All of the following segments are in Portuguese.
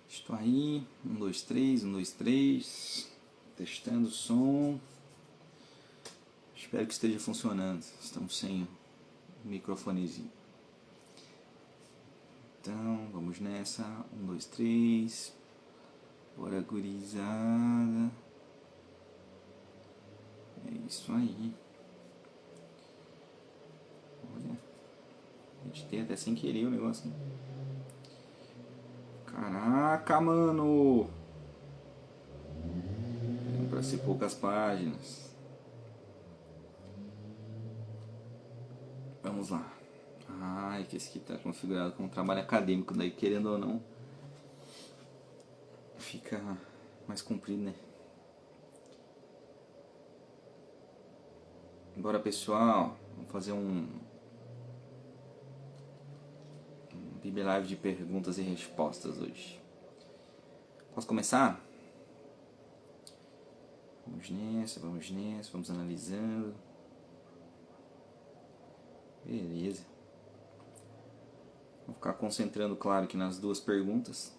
Estou aí, 1, 2, 3, 1, 2, 3, testando o som. Espero que esteja funcionando. Estamos sem microfonezinho. Então, vamos nessa. 1, 2, 3. Bora, gurizada. É isso aí. Olha, editei até sem querer o negócio. Caraca, mano! Para ser poucas páginas. Vamos lá. Ai, que esse aqui está configurado como trabalho acadêmico, daí querendo ou não, fica mais comprido, né? Bora, pessoal, vamos fazer um Bíblia Live de perguntas e respostas hoje. Posso começar? Vamos nessa, vamos analisando. Beleza. Vou ficar concentrando, claro, aqui nas duas perguntas.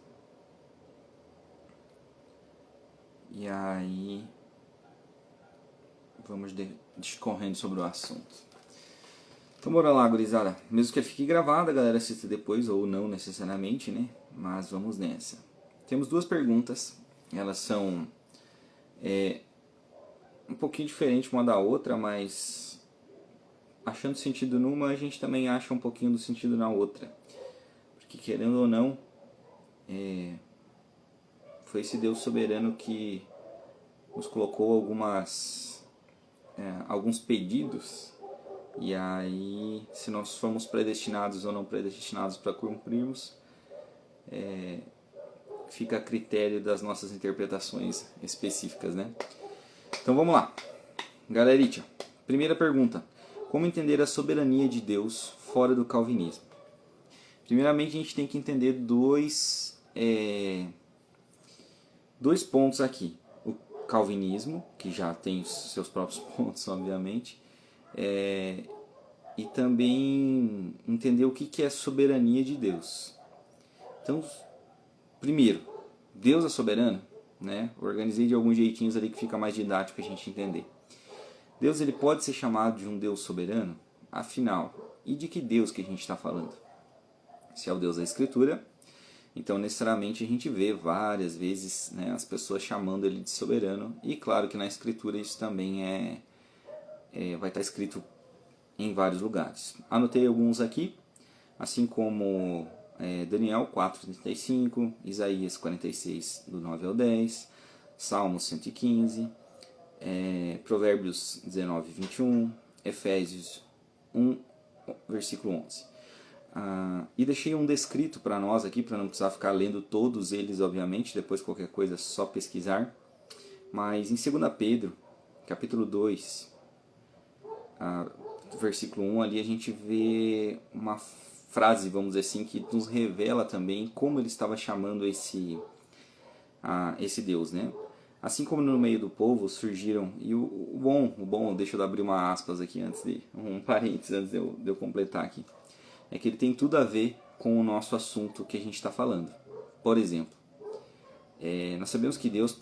E aí, vamos discorrendo sobre o assunto. Então bora lá, gurizada. Mesmo que fique gravada, a galera assista depois, ou não necessariamente, né? Mas vamos nessa. Temos duas perguntas. Elas são um pouquinho diferentes uma da outra, mas achando sentido numa, a gente também acha um pouquinho do sentido na outra. Porque querendo ou não, foi esse Deus soberano que nos colocou alguns pedidos. E aí, se nós fomos predestinados ou não predestinados para cumprirmos, fica a critério das nossas interpretações específicas, né? Então vamos lá. Galeritia, primeira pergunta. Como entender a soberania de Deus fora do calvinismo? Primeiramente, a gente tem que entender dois pontos aqui. O calvinismo, que já tem seus próprios pontos, obviamente, e também entender o que é a soberania de Deus. Então, primeiro, Deus é soberano, né? Organizei de alguns jeitinhos ali que fica mais didático a gente entender. Deus ele pode ser chamado de um Deus soberano? Afinal, e de que Deus que a gente está falando? Se é o Deus da Escritura, então necessariamente a gente vê várias vezes, né, as pessoas chamando ele de soberano. E claro que na Escritura isso também vai estar escrito em vários lugares. Anotei alguns aqui, assim como Daniel 4:35, Isaías 46, do 9 ao 10, Salmos 115, Provérbios 19:21, Efésios 1, versículo 11. E deixei um descrito para nós aqui, para não precisar ficar lendo todos eles, obviamente, depois qualquer coisa é só pesquisar. Mas em 2 Pedro, capítulo 2, versículo 1, ali a gente vê uma frase, vamos dizer assim, que nos revela também como ele estava chamando esse Deus, né? Assim como no meio do povo surgiram, e o bom, deixa eu abrir uma aspas aqui um parênteses antes de eu completar aqui, é que ele tem tudo a ver com o nosso assunto que a gente está falando. Por exemplo, nós sabemos que Deus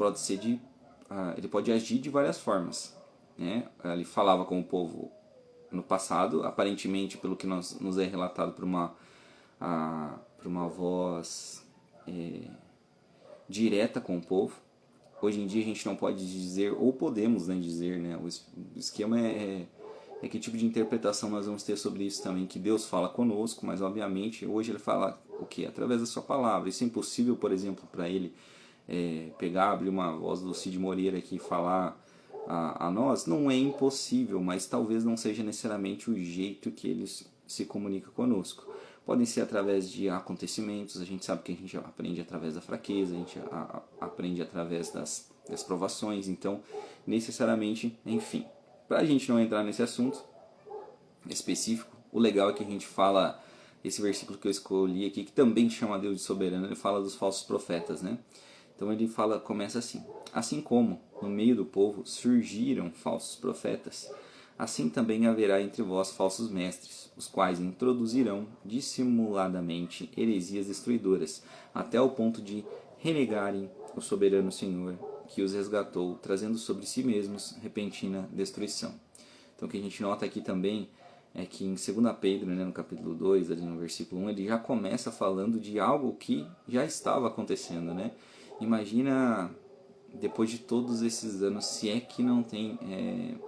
ele pode agir de várias formas, né? Ele falava com o povo no passado, aparentemente pelo que nos é relatado por uma voz direta com o povo. Hoje em dia a gente não pode dizer, ou podemos, né, dizer, né, o esquema é que tipo de interpretação nós vamos ter sobre isso também, que Deus fala conosco, mas obviamente hoje ele fala o quê? Através da sua palavra. Isso é impossível, por exemplo, para ele abrir uma voz do Cid Moreira aqui e falar a nós? Não é impossível, mas talvez não seja necessariamente o jeito que ele se comunica conosco. Podem ser através de acontecimentos, a gente sabe que a gente aprende através da fraqueza, a gente aprende através das provações, então necessariamente, enfim. Para a gente não entrar nesse assunto específico, o legal é que a gente fala, esse versículo que eu escolhi aqui, que também chama Deus de soberano, ele fala dos falsos profetas, né? Então ele começa assim: assim como no meio do povo surgiram falsos profetas, assim também haverá entre vós falsos mestres, os quais introduzirão dissimuladamente heresias destruidoras, até o ponto de renegarem o soberano Senhor que os resgatou, trazendo sobre si mesmos repentina destruição. Então o que a gente nota aqui também é que em 2 Pedro, né, no capítulo 2, ali no versículo 1, ele já começa falando de algo que já estava acontecendo, né? Imagina, depois de todos esses anos, se é que não tem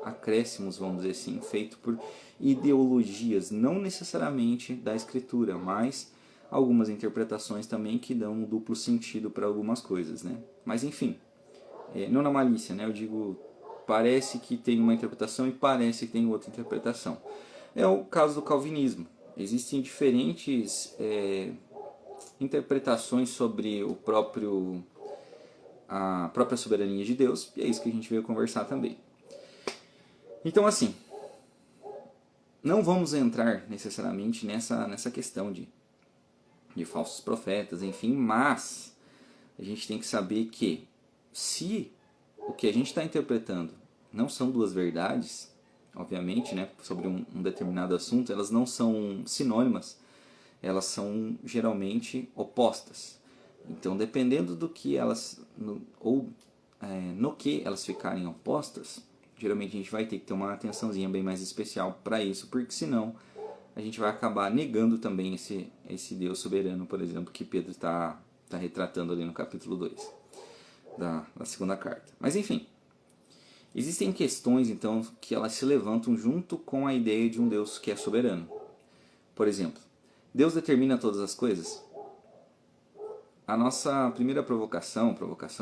acréscimos, vamos dizer assim, feito por ideologias, não necessariamente da Escritura, mas algumas interpretações também que dão um duplo sentido para algumas coisas, né? Mas enfim, não na malícia, né? Eu digo, parece que tem uma interpretação e parece que tem outra interpretação. É o caso do calvinismo. Existem diferentes interpretações sobre a própria soberania de Deus, e é isso que a gente veio conversar também. Então, assim, não vamos entrar necessariamente nessa questão de falsos profetas, enfim, mas a gente tem que saber que se o que a gente está interpretando não são duas verdades, obviamente, né, sobre um determinado assunto, elas não são sinônimas, elas são geralmente opostas. Então, dependendo do que elas, no que elas ficarem opostas, geralmente a gente vai ter que ter uma atençãozinha bem mais especial para isso, porque senão a gente vai acabar negando também esse Deus soberano, por exemplo, que Pedro está retratando ali no capítulo 2 da segunda carta. Mas enfim, existem questões então que elas se levantam junto com a ideia de um Deus que é soberano. Por exemplo, Deus determina todas as coisas? A nossa primeira provocação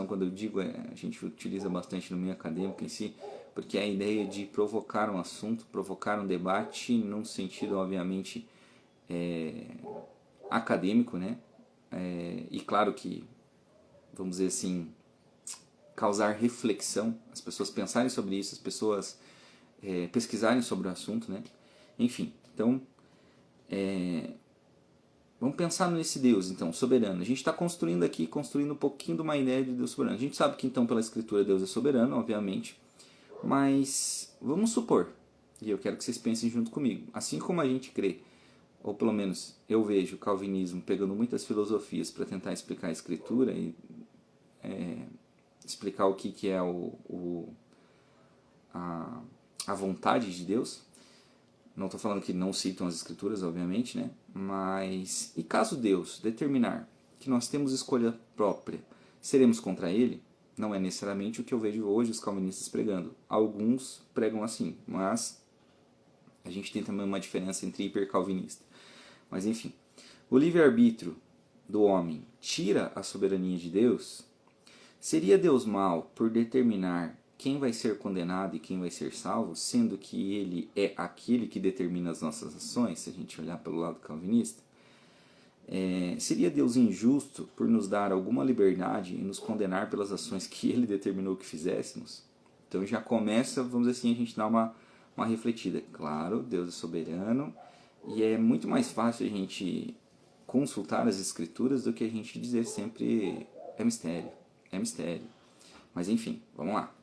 quando eu digo, a gente utiliza bastante no meio acadêmico em si, porque é a ideia de provocar um assunto, provocar um debate num sentido, obviamente, acadêmico, né? E claro que, vamos dizer assim, causar reflexão, as pessoas pensarem sobre isso, as pessoas pesquisarem sobre o assunto, né? Enfim, então, vamos pensar nesse Deus, então, soberano. A gente está construindo um pouquinho de uma ideia de Deus soberano. A gente sabe que, então, pela Escritura, Deus é soberano, obviamente, mas vamos supor, e eu quero que vocês pensem junto comigo, assim como a gente crê, ou pelo menos eu vejo o calvinismo pegando muitas filosofias para tentar explicar a Escritura e explicar o que é a vontade de Deus. Não estou falando que não citam as Escrituras, obviamente, né? Mas, e caso Deus determinar que nós temos escolha própria, seremos contra Ele? Não é necessariamente o que eu vejo hoje os calvinistas pregando. Alguns pregam assim, mas a gente tem também uma diferença entre hipercalvinista. Mas enfim, o livre-arbítrio do homem tira a soberania de Deus? Seria Deus mau por determinar quem vai ser condenado e quem vai ser salvo, sendo que Ele é aquele que determina as nossas ações, se a gente olhar pelo lado calvinista? Seria Deus injusto por nos dar alguma liberdade e nos condenar pelas ações que Ele determinou que fizéssemos? Então já começa, vamos dizer assim, a gente dar uma refletida. Claro, Deus é soberano e é muito mais fácil a gente consultar as Escrituras do que a gente dizer sempre é mistério, é mistério. Mas enfim, vamos lá.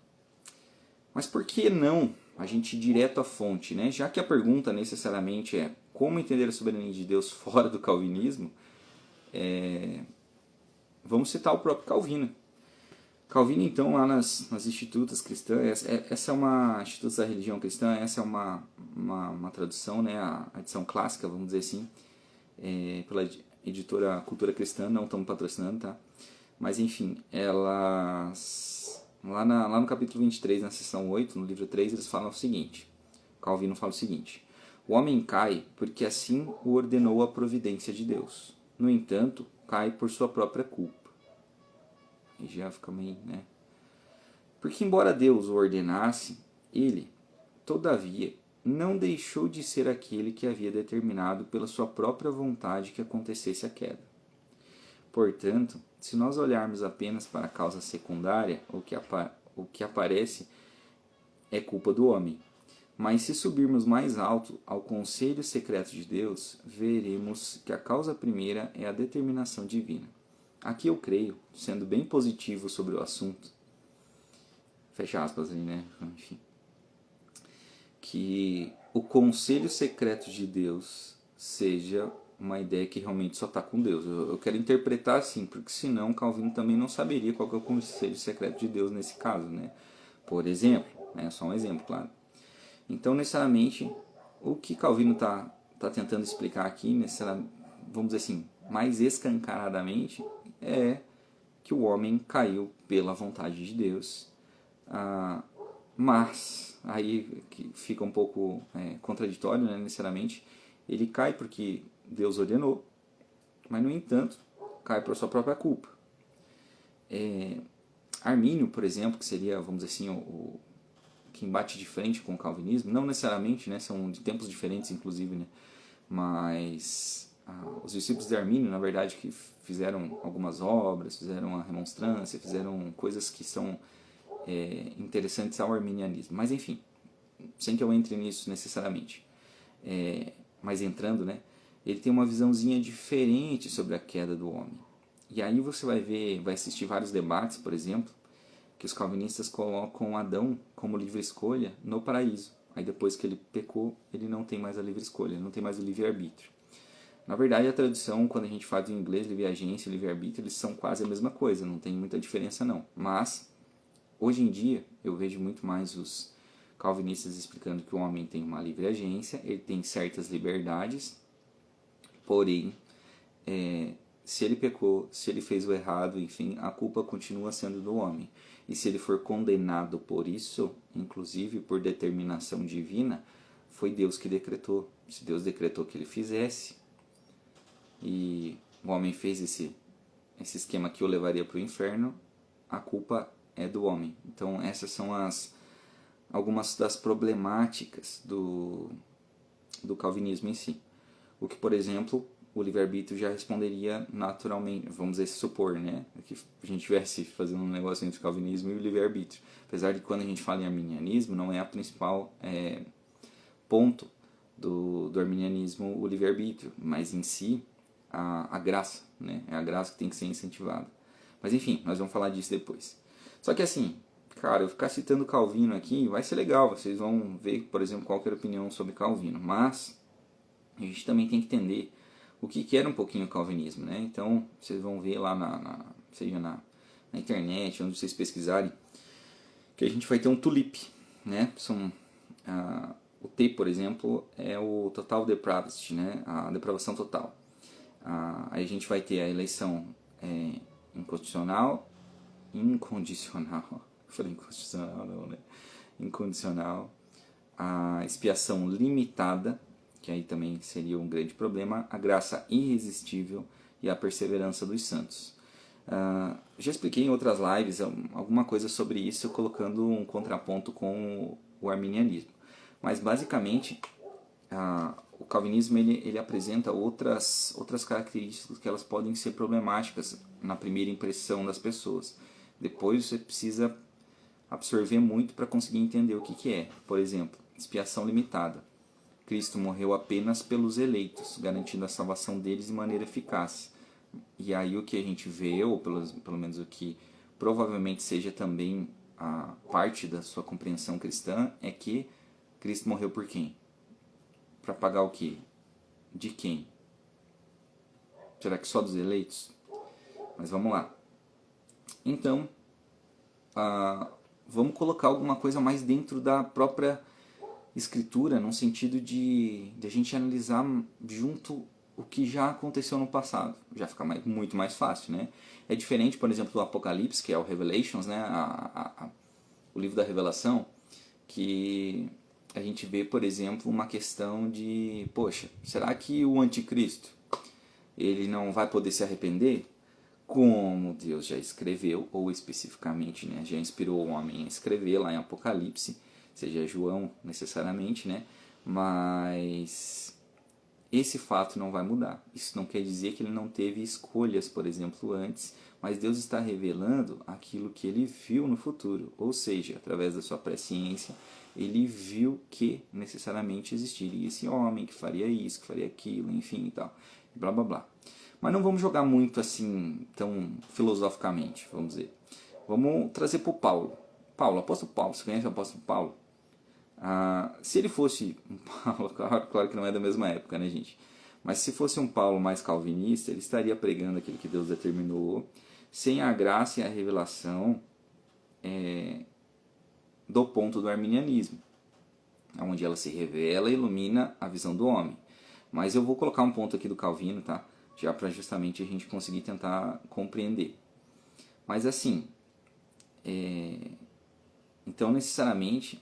Mas por que não a gente ir direto à fonte, né? Já que a pergunta necessariamente é como entender a soberania de Deus fora do calvinismo, vamos citar o próprio Calvino. Calvino, então, lá nas Institutas Cristãs, essa é uma Institutos da Religião Cristã, essa é uma tradução, né, a edição clássica, vamos dizer assim, pela editora Cultura Cristã, não estamos patrocinando, tá? Mas enfim, elas lá no capítulo 23, na seção 8, no livro 3, eles falam o seguinte, Calvino fala o seguinte: o homem cai porque assim o ordenou a providência de Deus. No entanto, cai por sua própria culpa. E já fica meio, né? Porque embora Deus o ordenasse, ele, todavia, não deixou de ser aquele que havia determinado pela sua própria vontade que acontecesse a queda. Portanto, se nós olharmos apenas para a causa secundária, o que aparece é culpa do homem. Mas se subirmos mais alto ao conselho secreto de Deus, veremos que a causa primeira é a determinação divina. Aqui eu creio, sendo bem positivo sobre o assunto, fecha aspas ali, né? Enfim, que o conselho secreto de Deus seja uma ideia que realmente só está com Deus. Eu quero interpretar assim, porque senão Calvino também não saberia qual que é o conselho secreto de Deus nesse caso, né? Por exemplo, né? Só um exemplo, claro. Então, necessariamente, o que Calvino tá tentando explicar aqui, vamos dizer assim, mais escancaradamente, é que o homem caiu pela vontade de Deus. Ah, mas, aí que fica um pouco contraditório, né, necessariamente, ele cai porque Deus ordenou, mas, no entanto, cai por sua própria culpa. Armínio, por exemplo, que seria, vamos dizer assim, o quem bate de frente com o calvinismo, não necessariamente, né, são de tempos diferentes, inclusive, né, mas os discípulos de Armínio, na verdade, que fizeram algumas obras, fizeram a remonstrância, fizeram coisas que são interessantes ao arminianismo. Mas, enfim, sem que eu entre nisso necessariamente. Mas entrando, né, ele tem uma visãozinha diferente sobre a queda do homem. E aí você vai assistir vários debates, por exemplo, que os calvinistas colocam Adão como livre escolha no paraíso. Aí depois que ele pecou, ele não tem mais a livre escolha, não tem mais o livre-arbítrio. Na verdade, a tradução, quando a gente faz em inglês, livre-agência e livre-arbítrio, eles são quase a mesma coisa, não tem muita diferença não. Mas, hoje em dia, eu vejo muito mais os calvinistas explicando que o homem tem uma livre-agência, ele tem certas liberdades, porém, se ele pecou, se ele fez o errado, enfim, a culpa continua sendo do homem. E se ele for condenado por isso, inclusive por determinação divina, foi Deus que decretou. Se Deus decretou que ele fizesse, e o homem fez esse esquema que o levaria para o inferno, a culpa é do homem. Então essas são algumas das problemáticas do calvinismo em si. O que, por exemplo, o livre-arbítrio já responderia naturalmente, vamos dizer, supor, né, que a gente estivesse fazendo um negócio entre o calvinismo e o livre-arbítrio. Apesar de quando a gente fala em arminianismo, não é a principal ponto do arminianismo o livre-arbítrio, mas em si a graça, né, é a graça que tem que ser incentivada. Mas enfim, nós vamos falar disso depois. Só que assim, cara, eu ficar citando Calvino aqui vai ser legal, vocês vão ver, por exemplo, qual que era a opinião sobre Calvino, mas a gente também tem que entender o que era um pouquinho o calvinismo, né? Então, vocês vão ver lá, seja na internet, onde vocês pesquisarem, que a gente vai ter um tulip, né? O T, por exemplo, é o total depravity, né? A depravação total. Aí a gente vai ter a eleição incondicional, eu falei inconstitucional não, né? Incondicional, a expiação limitada, que aí também seria um grande problema, a graça irresistível e a perseverança dos santos. Já expliquei em outras lives alguma coisa sobre isso, colocando um contraponto com o arminianismo. Mas basicamente, o calvinismo ele apresenta outras características que elas podem ser problemáticas na primeira impressão das pessoas. Depois você precisa absorver muito para conseguir entender o que é. Por exemplo, expiação limitada. Cristo morreu apenas pelos eleitos, garantindo a salvação deles de maneira eficaz. E aí o que a gente vê, ou pelo menos o que provavelmente seja também a parte da sua compreensão cristã, é que Cristo morreu por quem? Para pagar o quê? De quem? Será que só dos eleitos? Mas vamos lá. Então, vamos colocar alguma coisa mais dentro da própria escritura, no sentido de a gente analisar junto o que já aconteceu no passado. Já fica muito mais fácil, né? É diferente, por exemplo, do Apocalipse, que é o Revelations, né? O livro da Revelação, que a gente vê, por exemplo, uma questão de, poxa, será que o anticristo ele não vai poder se arrepender? Como Deus já escreveu, ou especificamente, né, já inspirou o homem a escrever lá em Apocalipse, seja João necessariamente, né? Mas esse fato não vai mudar. Isso não quer dizer que ele não teve escolhas, por exemplo, antes, mas Deus está revelando aquilo que ele viu no futuro, ou seja, através da sua presciência, ele viu que necessariamente existiria esse homem que faria isso, que faria aquilo, enfim e tal, blá blá blá. Mas não vamos jogar muito assim, tão filosoficamente, vamos dizer. Vamos trazer para o Paulo. Apóstolo Paulo, você conhece o apóstolo Paulo? Se ele fosse um Paulo, claro que não é da mesma época, né, gente? Mas se fosse um Paulo mais calvinista, ele estaria pregando aquilo que Deus determinou, sem a graça e a revelação do ponto do arminianismo, onde ela se revela e ilumina a visão do homem. Mas eu vou colocar um ponto aqui do Calvino, tá? Já para justamente a gente conseguir tentar compreender. Mas assim, então necessariamente,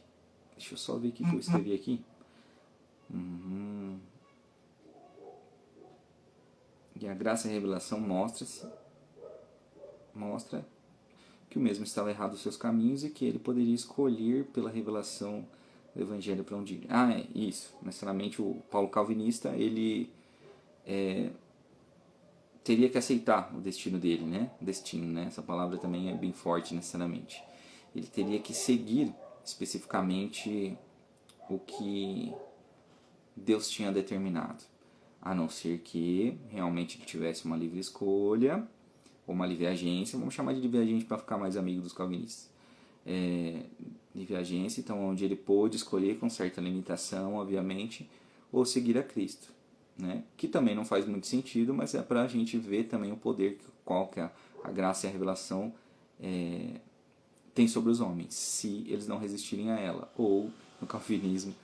deixa eu só ver o que eu escrevi aqui. E a graça e a revelação mostra que o mesmo estava errado nos seus caminhos e que ele poderia escolher pela revelação do Evangelho para onde ir. É isso. Necessariamente o Paulo calvinista, ele teria que aceitar o destino dele, né? Destino, né? Essa palavra também é bem forte necessariamente. Ele teria que seguir especificamente o que Deus tinha determinado, a não ser que realmente ele tivesse uma livre escolha, ou uma livre agência, vamos chamar de livre agência para ficar mais amigo dos calvinistas. Livre agência, então onde ele pôde escolher com certa limitação, obviamente, ou seguir a Cristo, né? Que também não faz muito sentido, mas é para a gente ver também o poder qual que a graça e a revelação tem sobre os homens, se eles não resistirem a ela, ou no calvinismo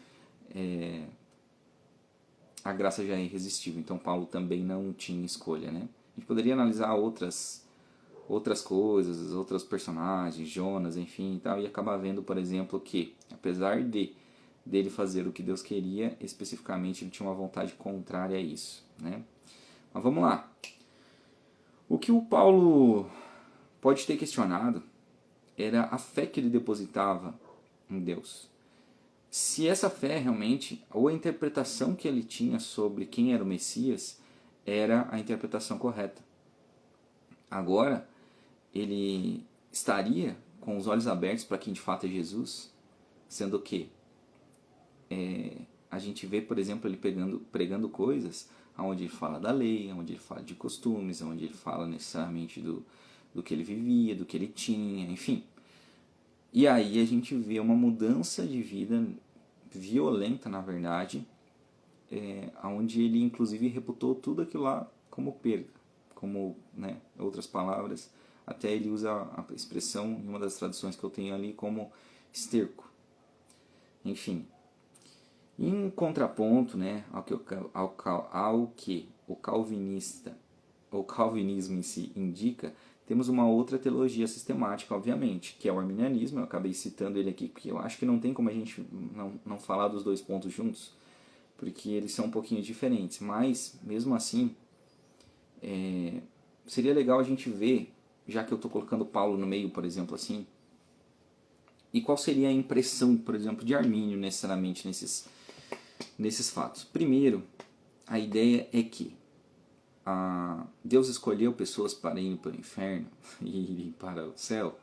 a graça já é irresistível, então Paulo também não tinha escolha, né? A gente poderia analisar outras coisas, outros personagens, Jonas, enfim e tal, e acabar vendo, por exemplo, que apesar dele fazer o que Deus queria, especificamente ele tinha uma vontade contrária a isso, né? Mas vamos lá. O que o Paulo pode ter questionado era a fé que ele depositava em Deus. Se essa fé realmente, ou a interpretação que ele tinha sobre quem era o Messias, era a interpretação correta. Agora, ele estaria com os olhos abertos para quem de fato é Jesus, sendo que a gente vê, por exemplo, ele pregando coisas onde ele fala da lei, onde ele fala de costumes, onde ele fala necessariamente do que ele vivia, do que ele tinha, enfim. E aí a gente vê uma mudança de vida violenta, na verdade, onde ele inclusive reputou tudo aquilo lá como perda, como, né, outras palavras, até ele usa a expressão em uma das traduções que eu tenho ali como esterco. Enfim, em contraponto, né, ao que o calvinismo em si indica, temos uma outra teologia sistemática, obviamente, que é o arminianismo. Eu acabei citando ele aqui porque eu acho que não tem como a gente não falar dos dois pontos juntos, porque eles são um pouquinho diferentes, mas mesmo assim seria legal a gente ver, já que eu estou colocando Paulo no meio, por exemplo, assim, e qual seria a impressão, por exemplo, de Armínio necessariamente nesses fatos. Primeiro, a ideia é que Deus escolheu pessoas para irem para o inferno e irem para o céu.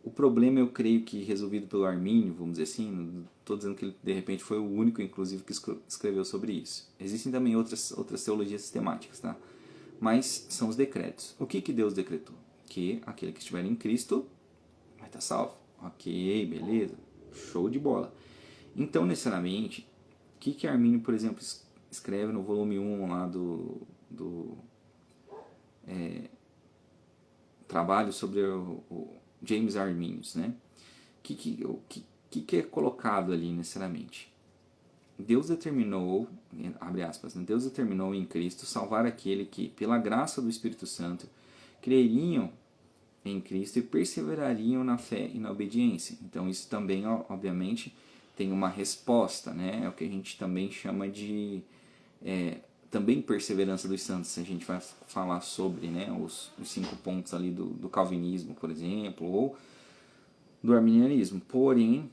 O problema, eu creio que resolvido pelo Armínio, vamos dizer assim, não estou dizendo que ele de repente foi o único, inclusive, que escreveu sobre isso. Existem também outras teologias sistemáticas, tá? Mas são os decretos. O que Deus decretou? Que aquele que estiver em Cristo vai estar salvo. Ok, beleza, show de bola. Então, necessariamente, o que Armínio, por exemplo, escreve no volume 1 lá do trabalho sobre o James Arminius, né? O que é colocado ali necessariamente? Deus determinou, abre aspas, né? Deus determinou em Cristo salvar aquele que, pela graça do Espírito Santo, creriam em Cristo e perseverariam na fé e na obediência. Então isso também, obviamente, tem uma resposta, né? É o que a gente também chama de também perseverança dos santos. A gente vai falar sobre, né, os 5 pontos ali do calvinismo, por exemplo, ou do arminianismo. Porém,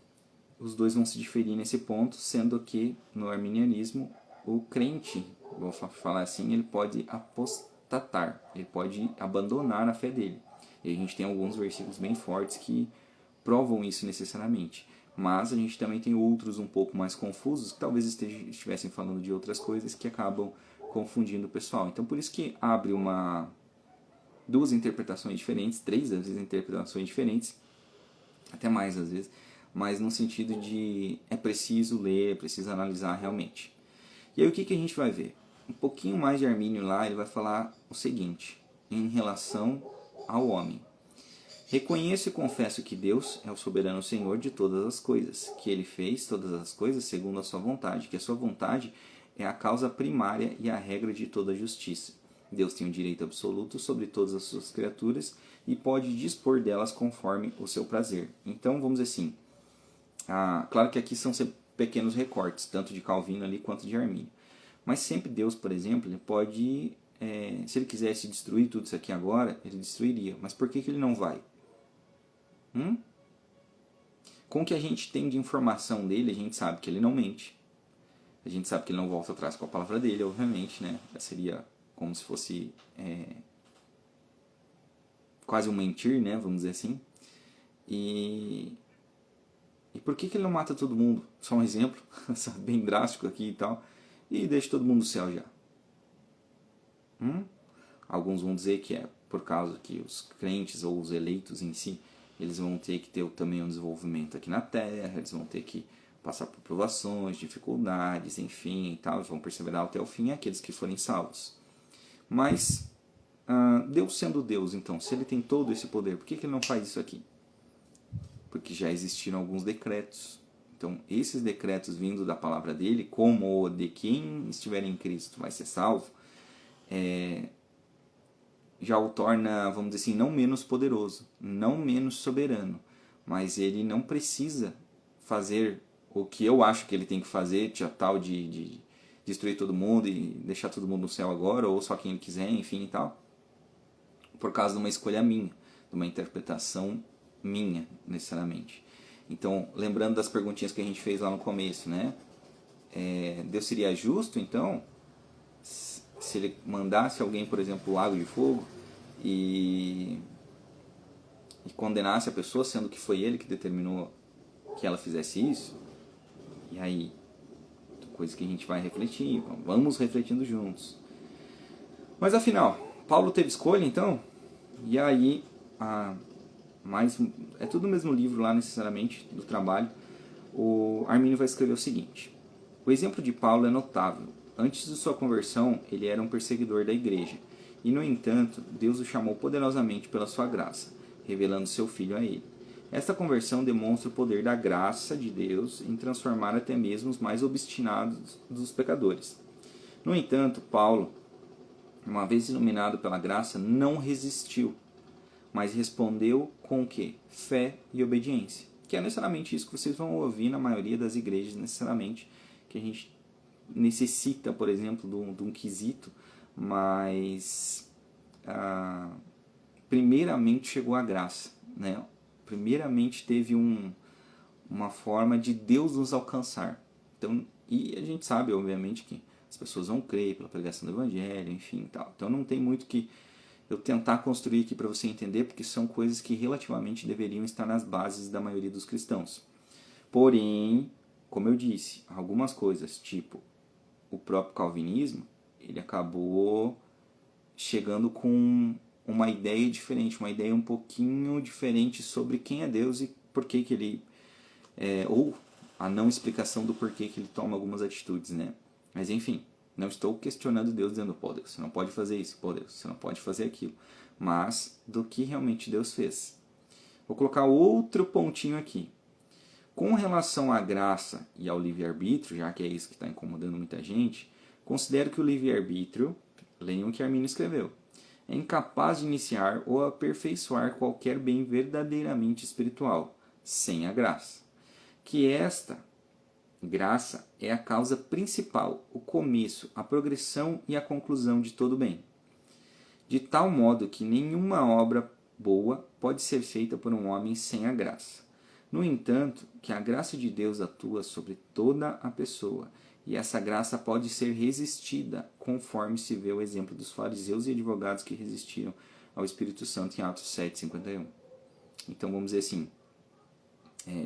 os dois vão se diferir nesse ponto, sendo que no arminianismo o crente, vou falar assim, ele pode apostatar, ele pode abandonar a fé dele. E a gente tem alguns versículos bem fortes que provam isso necessariamente. Mas a gente também tem outros um pouco mais confusos, que talvez estivessem falando de outras coisas que acabam confundindo o pessoal. Então por isso que abre duas interpretações diferentes, 3 às vezes interpretações diferentes, até mais às vezes, mas no sentido de é preciso ler, é preciso analisar realmente. E aí o que a gente vai ver? um pouquinho mais de Armínio lá, ele vai falar o seguinte, em relação ao homem. Reconheço e confesso que Deus é o soberano Senhor de todas as coisas, que Ele fez todas as coisas segundo a sua vontade, que a sua vontade é a causa primária e a regra de toda a justiça. Deus tem o direito absoluto sobre todas as suas criaturas e pode dispor delas conforme o seu prazer. Então, vamos dizer assim, claro que aqui são pequenos recortes, tanto de Calvino ali quanto de Armínio. Mas sempre Deus, por exemplo, ele pode, se ele quisesse destruir tudo isso aqui agora, ele destruiria. Mas por que ele não vai? Com o que a gente tem de informação dele, a gente sabe que ele não mente. A gente sabe que ele não volta atrás com a palavra dele, obviamente, né? Seria como se fosse quase um mentir, né? Vamos dizer assim. E por que ele não mata todo mundo? Só um exemplo, bem drástico aqui e tal. E deixa todo mundo no céu já. Alguns vão dizer que é por causa que os crentes ou os eleitos em si, eles vão ter que ter também um desenvolvimento aqui na Terra, eles vão ter que passar por provações, dificuldades, enfim, e tal, eles vão perseverar até o fim, aqueles que forem salvos. Mas, Deus sendo Deus, então, se ele tem todo esse poder, por que ele não faz isso aqui? Porque já existiram alguns decretos. Então, esses decretos vindo da palavra dele, como o de quem estiver em Cristo vai ser salvo, já o torna, vamos dizer assim, não menos poderoso, não menos soberano, mas ele não precisa fazer o que eu acho que ele tem que fazer, tal de destruir todo mundo e deixar todo mundo no céu agora, ou só quem ele quiser, enfim e tal, por causa de uma escolha minha, de uma interpretação minha, necessariamente. Então, lembrando das perguntinhas que a gente fez lá no começo, né? Deus seria justo, então, se ele mandasse alguém, por exemplo, o lago de fogo e condenasse a pessoa, sendo que foi ele que determinou que ela fizesse isso, e aí, coisa que a gente vai refletir, vamos refletindo juntos. Mas afinal, Paulo teve escolha então? E aí, é tudo no mesmo livro lá, necessariamente, do trabalho, o Armínio vai escrever o seguinte: o exemplo de Paulo é notável. Antes de sua conversão, ele era um perseguidor da igreja, e no entanto, Deus o chamou poderosamente pela sua graça, revelando seu Filho a ele. Esta conversão demonstra o poder da graça de Deus em transformar até mesmo os mais obstinados dos pecadores. No entanto, Paulo, uma vez iluminado pela graça, não resistiu, mas respondeu com o quê? Fé e obediência. Que é necessariamente isso que vocês vão ouvir na maioria das igrejas, necessariamente, que a gente necessita, por exemplo, de um quesito, mas primeiramente chegou a graça, né? Primeiramente teve uma forma de Deus nos alcançar. Então, e a gente sabe, obviamente, que as pessoas vão crer pela pregação do Evangelho, enfim, tal. Então não tem muito que eu tentar construir aqui para você entender, porque são coisas que relativamente deveriam estar nas bases da maioria dos cristãos. Porém, como eu disse, algumas coisas, tipo o próprio calvinismo, ele acabou chegando com uma ideia diferente, uma ideia um pouquinho diferente sobre quem é Deus e por que ele... ou a não explicação do porquê que ele toma algumas atitudes, né? Mas enfim, não estou questionando Deus dizendo, pô, Deus, você não pode fazer isso, pô, Deus, você não pode fazer aquilo. Mas do que realmente Deus fez. Vou colocar outro pontinho aqui. Com relação à graça e ao livre-arbítrio, já que é isso que está incomodando muita gente, considero que o livre-arbítrio, leiam o que Armínio escreveu, é incapaz de iniciar ou aperfeiçoar qualquer bem verdadeiramente espiritual, sem a graça. Que esta graça é a causa principal, o começo, a progressão e a conclusão de todo bem. De tal modo que nenhuma obra boa pode ser feita por um homem sem a graça. No entanto, que a graça de Deus atua sobre toda a pessoa, e essa graça pode ser resistida, conforme se vê o exemplo dos fariseus e advogados que resistiram ao Espírito Santo em Atos 7:51. Então vamos dizer assim,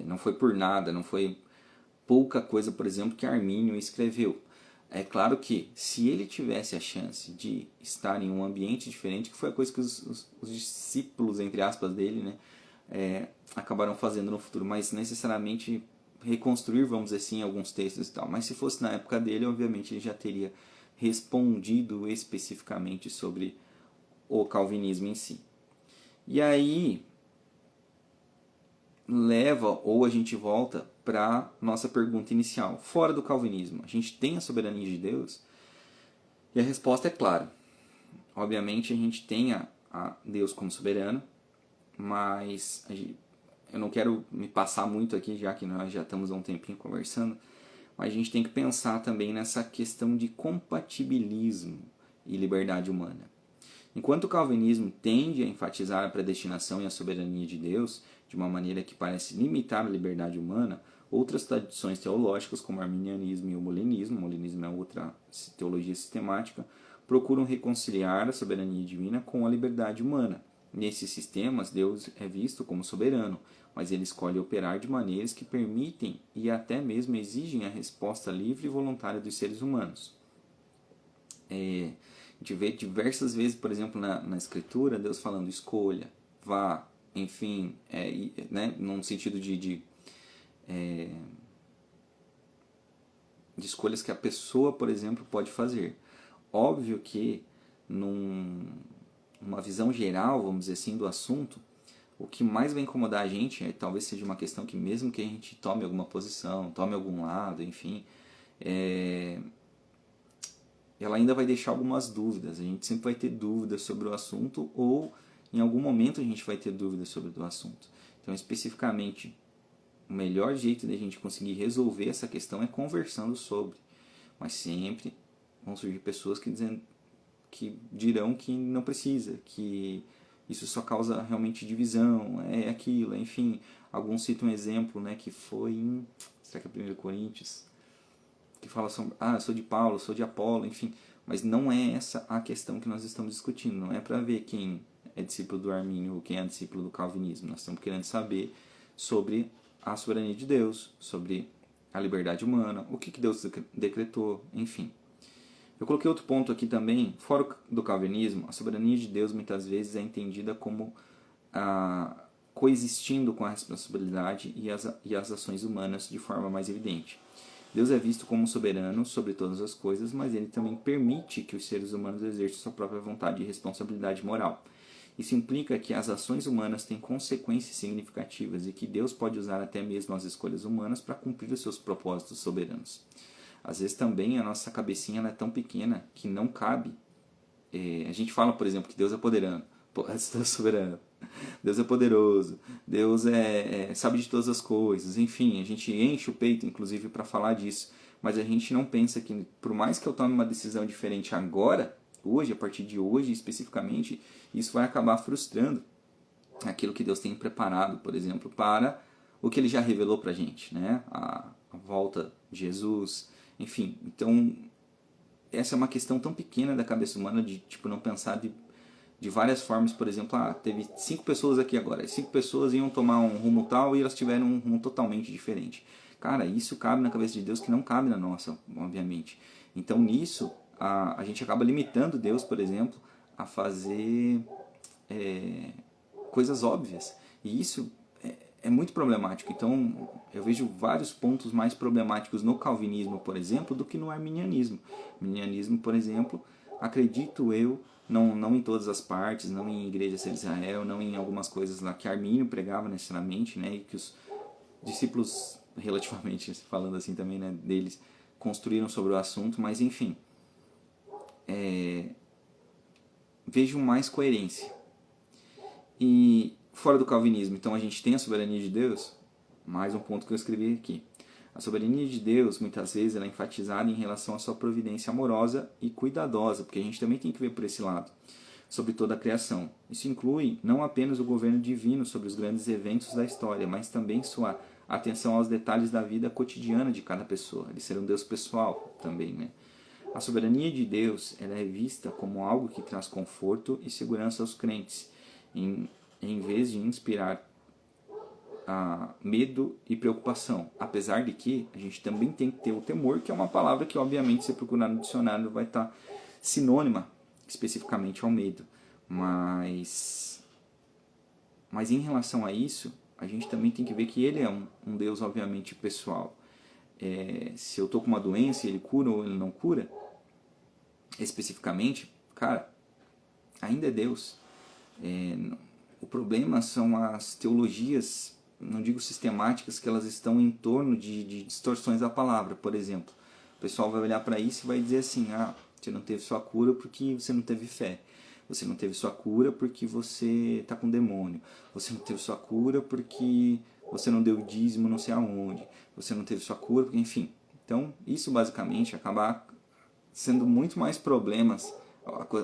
não foi por nada, não foi pouca coisa, por exemplo, que Armínio escreveu. É claro que se ele tivesse a chance de estar em um ambiente diferente, que foi a coisa que os discípulos, entre aspas, dele, né, acabaram fazendo no futuro, mas necessariamente reconstruir, vamos dizer assim, alguns textos e tal. Mas se fosse na época dele, obviamente ele já teria respondido especificamente sobre o calvinismo em si. E aí leva, ou a gente volta para nossa pergunta inicial. Fora do calvinismo, a gente tem a soberania de Deus? E a resposta é clara. Obviamente a gente tem a Deus como soberano, mas eu não quero me passar muito aqui, já que nós já estamos há um tempinho conversando, mas a gente tem que pensar também nessa questão de compatibilismo e liberdade humana. Enquanto o calvinismo tende a enfatizar a predestinação e a soberania de Deus de uma maneira que parece limitar a liberdade humana, outras tradições teológicas, como o arminianismo e o molinismo é outra teologia sistemática, procuram reconciliar a soberania divina com a liberdade humana. Nesses sistemas, Deus é visto como soberano, mas ele escolhe operar de maneiras que permitem e até mesmo exigem a resposta livre e voluntária dos seres humanos. A gente vê diversas vezes, por exemplo, na Escritura, Deus falando escolha, vá, enfim, né, num sentido de escolhas que a pessoa, por exemplo, pode fazer. Óbvio que numa visão geral, vamos dizer assim, do assunto, o que mais vai incomodar a gente talvez seja uma questão que mesmo que a gente tome alguma posição, tome algum lado, enfim, ela ainda vai deixar algumas dúvidas. A gente sempre vai ter dúvidas sobre o assunto ou em algum momento a gente vai ter dúvidas sobre o assunto. Então, especificamente, o melhor jeito de a gente conseguir resolver essa questão é conversando sobre. Mas sempre vão surgir pessoas que dirão que não precisa, que isso só causa realmente divisão, é aquilo, enfim. Alguns citam um exemplo, né, que foi em, será que é 1 Coríntios? Que fala sobre, eu sou de Paulo, sou de Apolo, enfim. Mas não é essa a questão que nós estamos discutindo. Não é para ver quem é discípulo do Armínio ou quem é discípulo do Calvinismo. Nós estamos querendo saber sobre a soberania de Deus, sobre a liberdade humana, o que Deus decretou, enfim. Eu coloquei outro ponto aqui também. Fora do calvinismo, a soberania de Deus muitas vezes é entendida como coexistindo com a responsabilidade e as ações humanas de forma mais evidente. Deus é visto como soberano sobre todas as coisas, mas ele também permite que os seres humanos exerçam sua própria vontade e responsabilidade moral. Isso implica que as ações humanas têm consequências significativas e que Deus pode usar até mesmo as escolhas humanas para cumprir os seus propósitos soberanos. Às vezes também a nossa cabecinha é tão pequena que não cabe. A gente fala, por exemplo, que Deus é soberano, Deus é poderoso, Deus sabe de todas as coisas, enfim, a gente enche o peito, inclusive, para falar disso, mas a gente não pensa que, por mais que eu tome uma decisão diferente agora, hoje, a partir de hoje especificamente, isso vai acabar frustrando aquilo que Deus tem preparado, por exemplo, para o que Ele já revelou para a gente, né? A volta de Jesus, enfim. Então, essa é uma questão tão pequena da cabeça humana de não pensar de várias formas. Por exemplo, teve 5 pessoas aqui agora, as 5 pessoas iam tomar um rumo tal e elas tiveram um rumo totalmente diferente. Cara, isso cabe na cabeça de Deus que não cabe na nossa, obviamente. Então, nisso, a gente acaba limitando Deus, por exemplo, a fazer coisas óbvias. E isso é muito problemático. Então, eu vejo vários pontos mais problemáticos no calvinismo, por exemplo, do que no arminianismo. O arminianismo, por exemplo, acredito eu, não em todas as partes, não em igrejas de Israel, não em algumas coisas lá que Armínio pregava necessariamente, né, e que os discípulos, relativamente falando assim também, né, deles, construíram sobre o assunto, mas enfim, vejo mais coerência. E fora do calvinismo, então a gente tem a soberania de Deus, mais um ponto que eu escrevi aqui. A soberania de Deus, muitas vezes, ela é enfatizada em relação à sua providência amorosa e cuidadosa, porque a gente também tem que ver por esse lado, sobre toda a criação. Isso inclui não apenas o governo divino sobre os grandes eventos da história, mas também sua atenção aos detalhes da vida cotidiana de cada pessoa. Ele ser um Deus pessoal também, né? A soberania de Deus, ela é vista como algo que traz conforto e segurança aos crentes, em vez de inspirar medo e preocupação. Apesar de que a gente também tem que ter o temor, que é uma palavra que, obviamente, se procurar no dicionário, vai estar sinônima especificamente ao medo. Mas em relação a isso, a gente também tem que ver que ele é um Deus, obviamente, pessoal. Se eu estou com uma doença e ele cura ou ele não cura, especificamente, cara, ainda é Deus. O problema são as teologias, não digo sistemáticas, que elas estão em torno de distorções da palavra. Por exemplo, o pessoal vai olhar para isso e vai dizer assim: você não teve sua cura porque você não teve fé. Você não teve sua cura porque você está com demônio. Você não teve sua cura porque você não deu dízimo não sei aonde. Você não teve sua cura porque, enfim. Então, isso basicamente acaba sendo muito mais problemas,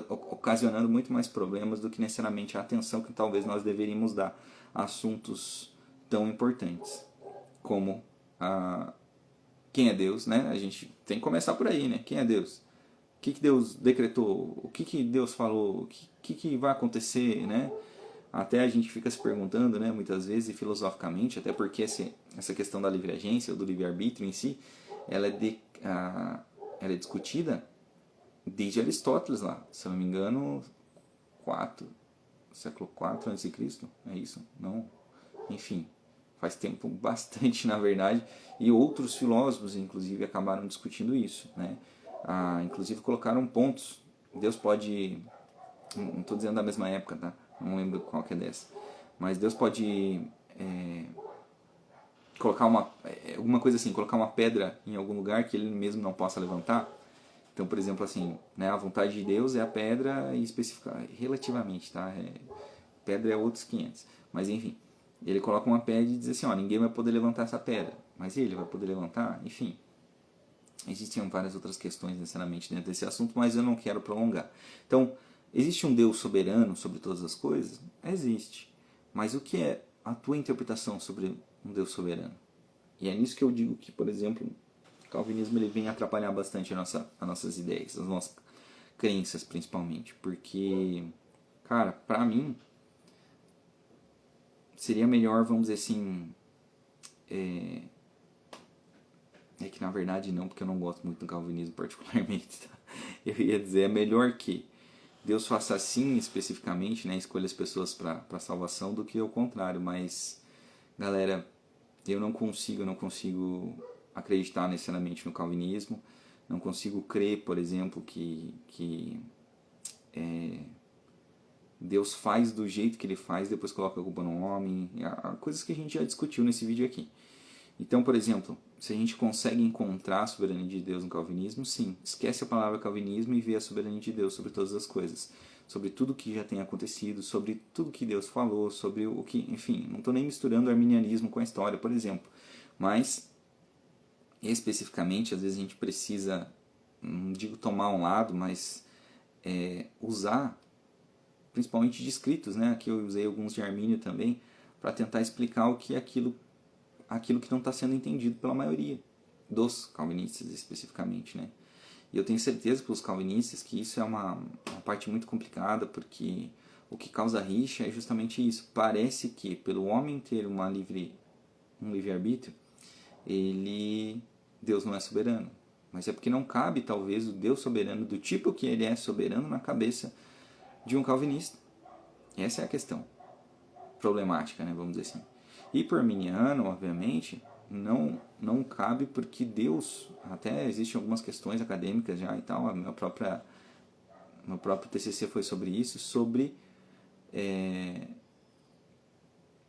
ocasionando muito mais problemas do que necessariamente a atenção que talvez nós deveríamos dar a assuntos tão importantes como quem é Deus, né? A gente tem que começar por aí, né? Quem é Deus? O que Deus decretou? O que Deus falou? O que vai acontecer, né? Até a gente fica se perguntando, né, muitas vezes, e filosoficamente, até porque essa questão da livre agência, ou do livre-arbítrio em si, ela é discutida desde Aristóteles lá, se eu não me engano, século IV a.C., é isso? Não, enfim, faz tempo bastante na verdade, e outros filósofos inclusive acabaram discutindo isso, né? Inclusive colocaram pontos, Deus pode, não estou dizendo da mesma época, tá? Não lembro qual que é dessa, mas Deus pode colocar alguma coisa assim, colocar uma pedra em algum lugar que ele mesmo não possa levantar. Então, por exemplo, assim, né, a vontade de Deus é a pedra e especificar relativamente, tá? Pedra é outros 500. Mas enfim, ele coloca uma pedra e diz assim, ninguém vai poder levantar essa pedra. Mas ele vai poder levantar? Enfim, existiam várias outras questões necessariamente dentro desse assunto, mas eu não quero prolongar. Então, existe um Deus soberano sobre todas as coisas? Existe. Mas o que é a tua interpretação sobre um Deus soberano? E é nisso que eu digo que, por exemplo, o calvinismo ele vem atrapalhar bastante as nossas ideias, as nossas crenças principalmente. Porque, cara, pra mim, seria melhor, vamos dizer assim, que na verdade não, porque eu não gosto muito do calvinismo particularmente, tá? Eu ia dizer, é melhor que Deus faça assim especificamente, né, escolha as pessoas para salvação do que o contrário, mas galera, eu não consigo acreditar necessariamente no calvinismo, não consigo crer, por exemplo, que Deus faz do jeito que ele faz, depois coloca a culpa no homem, coisas que a gente já discutiu nesse vídeo aqui. Então, por exemplo, se a gente consegue encontrar a soberania de Deus no calvinismo, sim, esquece a palavra calvinismo e vê a soberania de Deus sobre todas as coisas, sobre tudo que já tem acontecido, sobre tudo que Deus falou, sobre o que, enfim, não estou nem misturando o arminianismo com a história, por exemplo, mas especificamente, às vezes a gente precisa, não digo tomar um lado, mas usar, principalmente de escritos, né? Aqui eu usei alguns de Armínio também, para tentar explicar o que é aquilo que não está sendo entendido pela maioria dos calvinistas especificamente, né? E eu tenho certeza para os calvinistas que isso é uma parte muito complicada, porque o que causa rixa é justamente isso. Parece que pelo homem ter um livre-arbítrio, Deus não é soberano. Mas é porque não cabe, talvez, o Deus soberano, do tipo que ele é soberano, na cabeça de um calvinista. Essa é a questão problemática, né, vamos dizer assim. E por arminiano, obviamente, não cabe porque Deus, até existem algumas questões acadêmicas já e tal, meu próprio TCC foi sobre isso,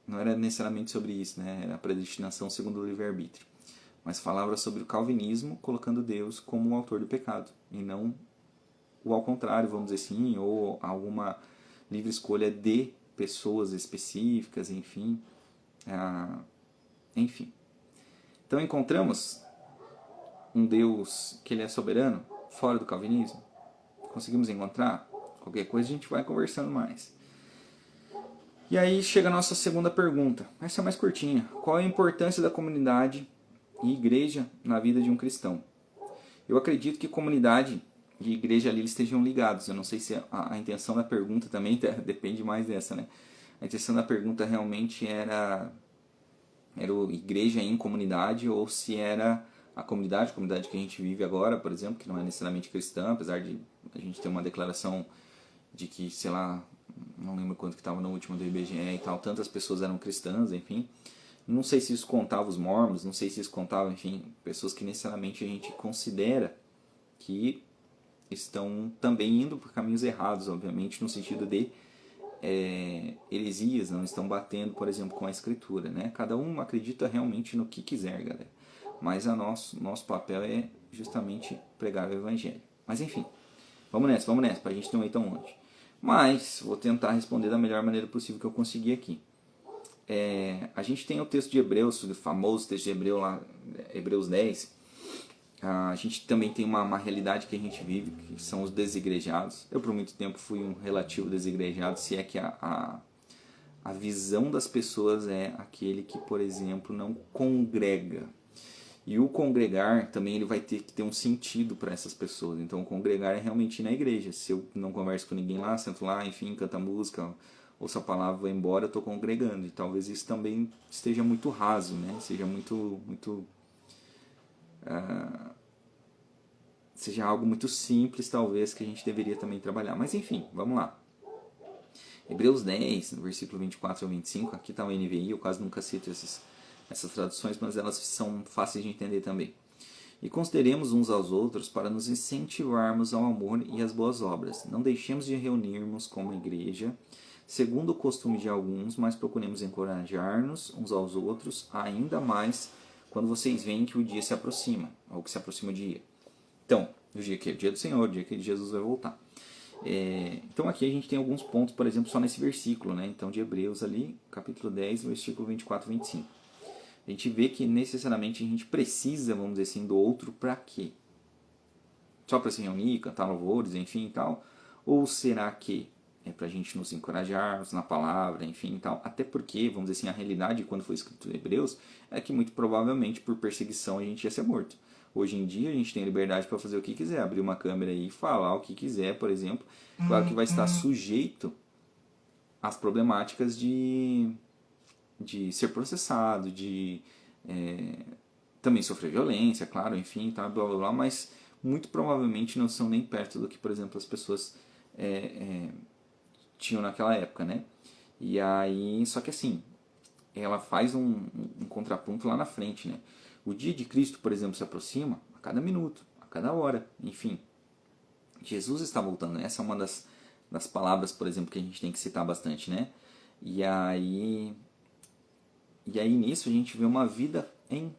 não era necessariamente sobre isso, né, era a predestinação segundo o livre-arbítrio, mas falava sobre o calvinismo colocando Deus como o autor do pecado, e não o ao contrário, vamos dizer assim, ou alguma livre escolha de pessoas específicas, enfim. Então encontramos um Deus que ele é soberano, fora do calvinismo? Conseguimos encontrar? Qualquer coisa a gente vai conversando mais. E aí chega a nossa segunda pergunta. Essa é mais curtinha. Qual é a importância da comunidade e igreja na vida de um cristão? Eu acredito que comunidade e igreja ali eles estejam ligados. Eu não sei se a intenção da pergunta também depende mais dessa, né? A intenção da pergunta realmente era igreja em comunidade, ou se era a comunidade que a gente vive agora, por exemplo, que não é necessariamente cristã, apesar de a gente ter uma declaração de que, sei lá, não lembro quanto que estava no último do IBGE e tal, tantas pessoas eram cristãs, enfim. Não sei se isso contava os mormons, não sei se isso contava, enfim, pessoas que necessariamente a gente considera que estão também indo por caminhos errados, obviamente, no sentido de heresias, não estão batendo, por exemplo, com a Escritura, né? Cada um acredita realmente no que quiser, galera. Mas nosso papel é justamente pregar o Evangelho. Mas enfim, vamos nessa, para a gente não ir tão longe. Mas vou tentar responder da melhor maneira possível que eu conseguir aqui. A gente tem o texto de Hebreus, o famoso texto de Hebreus, lá, Hebreus 10. A gente também tem uma realidade que a gente vive, que são os desigrejados. Eu, por muito tempo, fui um relativo desigrejado, se é que a visão das pessoas é aquele que, por exemplo, não congrega. E o congregar também ele vai ter que ter um sentido para essas pessoas. Então, o congregar é realmente ir na igreja. Se eu não converso com ninguém lá, sento lá, enfim, canto a música, ouço a palavra, vou embora, eu estou congregando. E talvez isso também esteja muito raso, né? Seja seja algo muito simples, talvez, que a gente deveria também trabalhar. Mas enfim, vamos lá. Hebreus 10, no versículo 24 ao 25, aqui está o NVI, eu quase nunca cito essas traduções, mas elas são fáceis de entender também. E consideremos uns aos outros para nos incentivarmos ao amor e às boas obras. Não deixemos de reunirmos como igreja, segundo o costume de alguns, mas procuremos encorajar-nos uns aos outros, ainda mais quando vocês veem que o dia se aproxima, ou que se aproxima o dia. Então, o dia que é o dia do Senhor, o dia que Jesus vai voltar. Então aqui a gente tem alguns pontos, por exemplo, só nesse versículo, né? Então de Hebreus ali, capítulo 10, versículo 24 e 25. A gente vê que necessariamente a gente precisa, vamos dizer assim, do outro para quê? Só para se reunir, cantar louvores, enfim e tal? Ou será que é para a gente nos encorajarmos na palavra, enfim e tal? Até porque, vamos dizer assim, a realidade quando foi escrito em Hebreus é que muito provavelmente por perseguição a gente ia ser morto. Hoje em dia a gente tem liberdade para fazer o que quiser, abrir uma câmera e falar o que quiser, por exemplo. Claro que vai estar sujeito às problemáticas de ser processado, de também sofrer violência, claro, enfim, tá, blá blá blá, mas muito provavelmente não são nem perto do que, por exemplo, as pessoas tinham naquela época, né? E aí, só que assim, ela faz um contraponto lá na frente, né? O dia de Cristo, por exemplo, se aproxima a cada minuto, a cada hora, enfim. Jesus está voltando. Essa é uma das palavras, por exemplo, que a gente tem que citar bastante, né? E aí nisso a gente vê uma vida em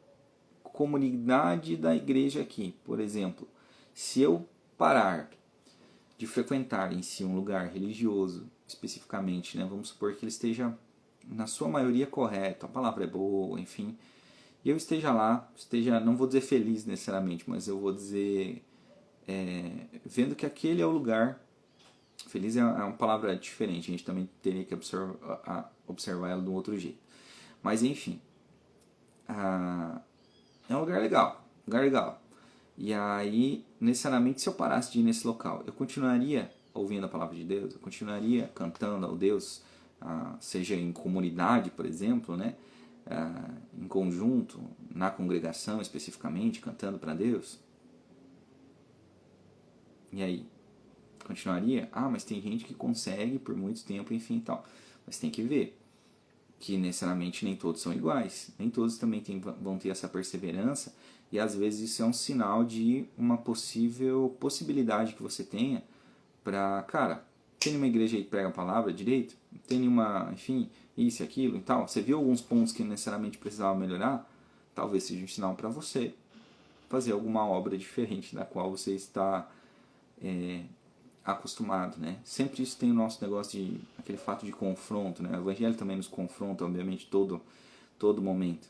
comunidade da igreja aqui. Por exemplo, se eu parar de frequentar em si um lugar religioso, especificamente, né? Vamos supor que ele esteja, na sua maioria, correto, a palavra é boa, enfim, e eu esteja lá, não vou dizer feliz necessariamente, mas eu vou dizer vendo que aquele é o lugar. Feliz é uma palavra diferente, a gente também teria que observar ela de um outro jeito. Mas enfim, é um lugar legal. E aí, necessariamente, se eu parasse de ir nesse local, eu continuaria ouvindo a palavra de Deus, eu continuaria cantando ao Deus, seja em comunidade, por exemplo, né? Em conjunto, na congregação especificamente, cantando para Deus. E aí? Continuaria? Mas tem gente que consegue por muito tempo, enfim e tal. Mas tem que ver que necessariamente nem todos são iguais. Nem todos também vão ter essa perseverança. E às vezes isso é um sinal de uma possibilidade que você tenha para, cara, tem uma igreja aí que prega a palavra direito? Tem uma, enfim, isso e aquilo e tal. Você viu alguns pontos que necessariamente precisava melhorar? Talvez seja um sinal para você fazer alguma obra diferente da qual você está acostumado, né? Sempre isso tem o nosso negócio de aquele fato de confronto, né? O evangelho também nos confronta, obviamente, todo momento.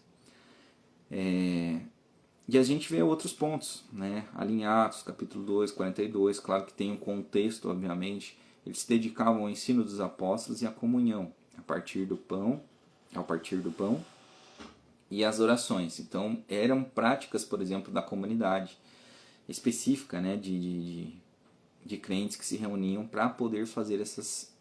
E a gente vê outros pontos, né? Ali em Atos, capítulo 2, 42, claro que tem um contexto, obviamente. Eles se dedicavam ao ensino dos apóstolos e à comunhão, ao partir do pão e às orações. Então, eram práticas, por exemplo, da comunidade específica, né? De crentes que se reuniam para poder fazer essas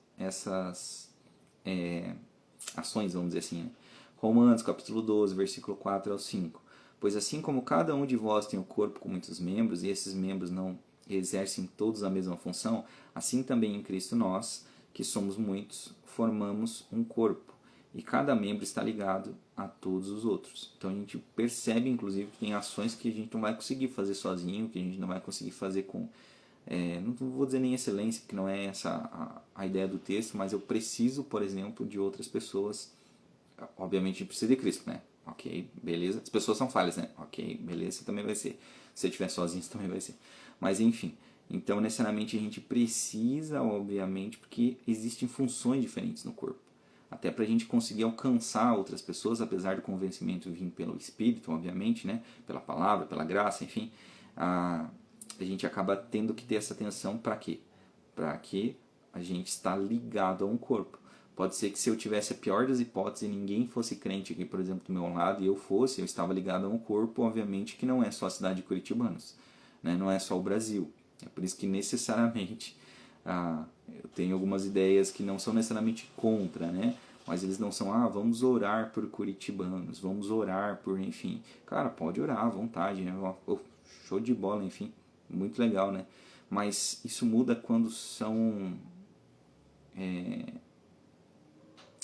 ações, vamos dizer assim. Né? Romanos, capítulo 12, versículo 4 ao 5. Pois assim como cada um de vós tem o corpo com muitos membros, e esses membros não exercem todos a mesma função, assim também em Cristo nós, que somos muitos, formamos um corpo, e cada membro está ligado a todos os outros. Então a gente percebe, inclusive, que tem ações que a gente não vai conseguir fazer sozinho, que a gente não vai conseguir fazer com não vou dizer nem excelência, porque não é essa a ideia do texto, mas eu preciso, por exemplo, de outras pessoas. Obviamente a gente precisa de Cristo, né? Ok, beleza. As pessoas são falhas, né? Ok, beleza, você também vai ser. Se você estiver sozinho, você também vai ser. Mas enfim, então necessariamente a gente precisa, obviamente, porque existem funções diferentes no corpo. Até para a gente conseguir alcançar outras pessoas, apesar do convencimento vir pelo Espírito, obviamente, né? Pela palavra, pela graça, enfim, a gente acaba tendo que ter essa atenção para quê? Para que a gente está ligado a um corpo. Pode ser que se eu tivesse a pior das hipóteses e ninguém fosse crente aqui, por exemplo, do meu lado, e eu estava ligado a um corpo, obviamente que não é só a cidade de Curitibanos, né? Não é só o Brasil. É por isso que necessariamente eu tenho algumas ideias que não são necessariamente contra, né? Mas eles não são, vamos orar por curitibanos, vamos orar por, enfim. Cara, pode orar à vontade, né? Show de bola, enfim. Muito legal, né? Mas isso muda quando são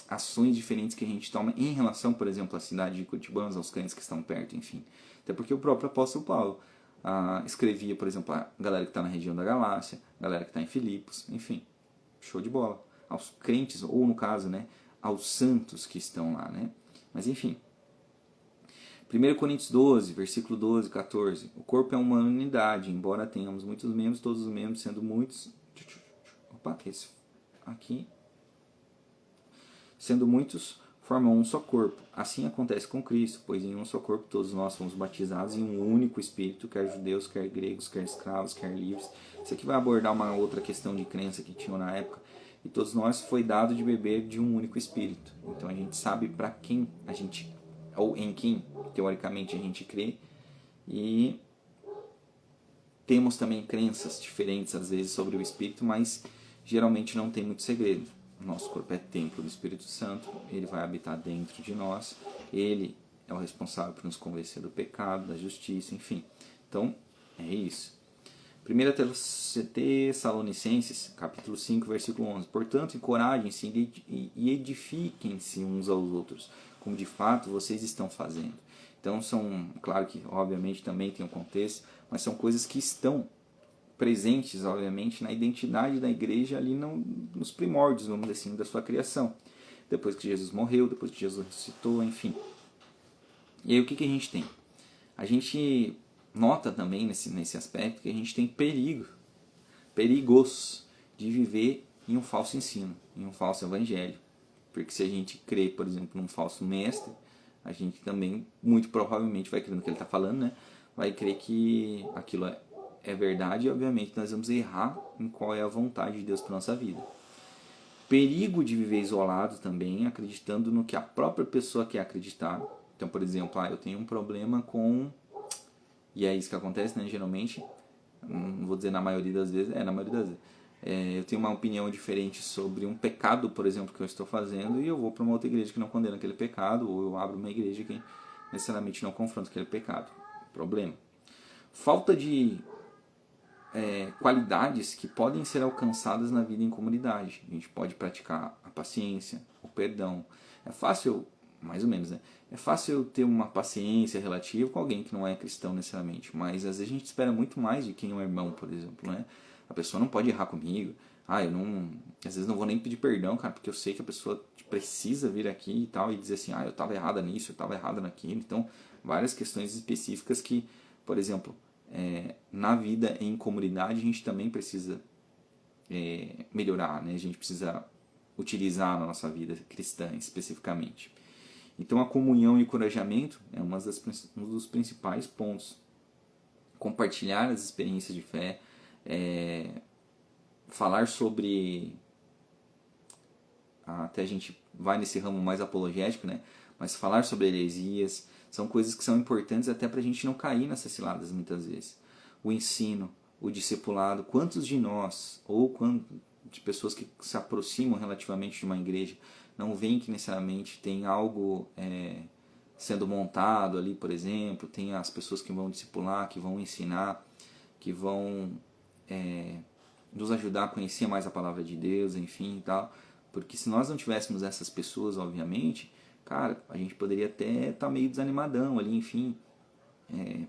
ações diferentes que a gente toma em relação, por exemplo, à cidade de Curitibanos, aos crentes que estão perto, enfim. Até porque o próprio apóstolo Paulo escrevia, por exemplo, a galera que está na região da Galácia, a galera que está em Filipos, enfim, show de bola. Aos crentes, ou no caso, né, aos santos que estão lá, né. Mas enfim, 1 Coríntios 12, versículo 12, 14. O corpo é uma unidade, embora tenhamos muitos membros, todos os membros sendo muitos... Opa, esse aqui... Sendo muitos, formam um só corpo. Assim acontece com Cristo, pois em um só corpo todos nós fomos batizados em um único Espírito, quer judeus, quer gregos, quer escravos, quer livres. Isso aqui vai abordar uma outra questão de crença que tinham na época. E todos nós foi dado de beber de um único Espírito. Então a gente sabe para quem a gente, ou em quem, teoricamente, a gente crê. E temos também crenças diferentes, às vezes, sobre o Espírito, mas geralmente não tem muito segredo. Nosso corpo é templo do Espírito Santo, ele vai habitar dentro de nós, ele é o responsável por nos convencer do pecado, da justiça, enfim. Então, é isso. 1 Tessalonicenses, capítulo 5, versículo 11. Portanto, encorajem-se e edifiquem-se uns aos outros, como de fato vocês estão fazendo. Então, claro que obviamente também tem um contexto, mas são coisas que estão presentes, obviamente, na identidade da igreja ali nos primórdios, vamos dizer assim, da sua criação. Depois que Jesus morreu, depois que Jesus ressuscitou, enfim. E aí o que a gente tem? A gente nota também nesse aspecto que a gente tem perigos de viver em um falso ensino, em um falso evangelho. Porque se a gente crê, por exemplo, num falso mestre, a gente também, muito provavelmente, vai crer no que ele está falando, né? Vai crer que aquilo é verdade e, obviamente, nós vamos errar em qual é a vontade de Deus para nossa vida. Perigo de viver isolado também, acreditando no que a própria pessoa quer acreditar. Então, por exemplo, eu tenho um problema com... E é isso que acontece, né? Geralmente, não vou dizer na maioria das vezes, na maioria das vezes. Eu tenho uma opinião diferente sobre um pecado, por exemplo, que eu estou fazendo, e eu vou para uma outra igreja que não condena aquele pecado, ou eu abro uma igreja que necessariamente não confronta aquele pecado. Problema. Falta de qualidades que podem ser alcançadas na vida em comunidade. A gente pode praticar a paciência, o perdão. É fácil, mais ou menos, né? É fácil ter uma paciência relativa com alguém que não é cristão necessariamente, mas às vezes a gente espera muito mais de quem é um irmão, por exemplo, né? A pessoa não pode errar comigo. Às vezes não vou nem pedir perdão, cara, porque eu sei que a pessoa precisa vir aqui e tal e dizer assim, eu estava errada nisso, eu estava errada naquilo. Então, várias questões específicas que, por exemplo, na vida em comunidade a gente também precisa melhorar, né? A gente precisa utilizar na nossa vida cristã especificamente. Então a comunhão e o encorajamento é um dos principais pontos. Compartilhar as experiências de fé, falar sobre... Até a gente vai nesse ramo mais apologético, né? Mas falar sobre heresias são coisas que são importantes até para a gente não cair nessas ciladas muitas vezes. O ensino, o discipulado, quantos de nós, ou de pessoas que se aproximam relativamente de uma igreja, não veem que necessariamente tem algo sendo montado ali, por exemplo, tem as pessoas que vão discipular, que vão ensinar, que vão nos ajudar a conhecer mais a palavra de Deus, enfim e tal. Porque se nós não tivéssemos essas pessoas, obviamente, cara, a gente poderia até estar meio desanimadão ali, enfim.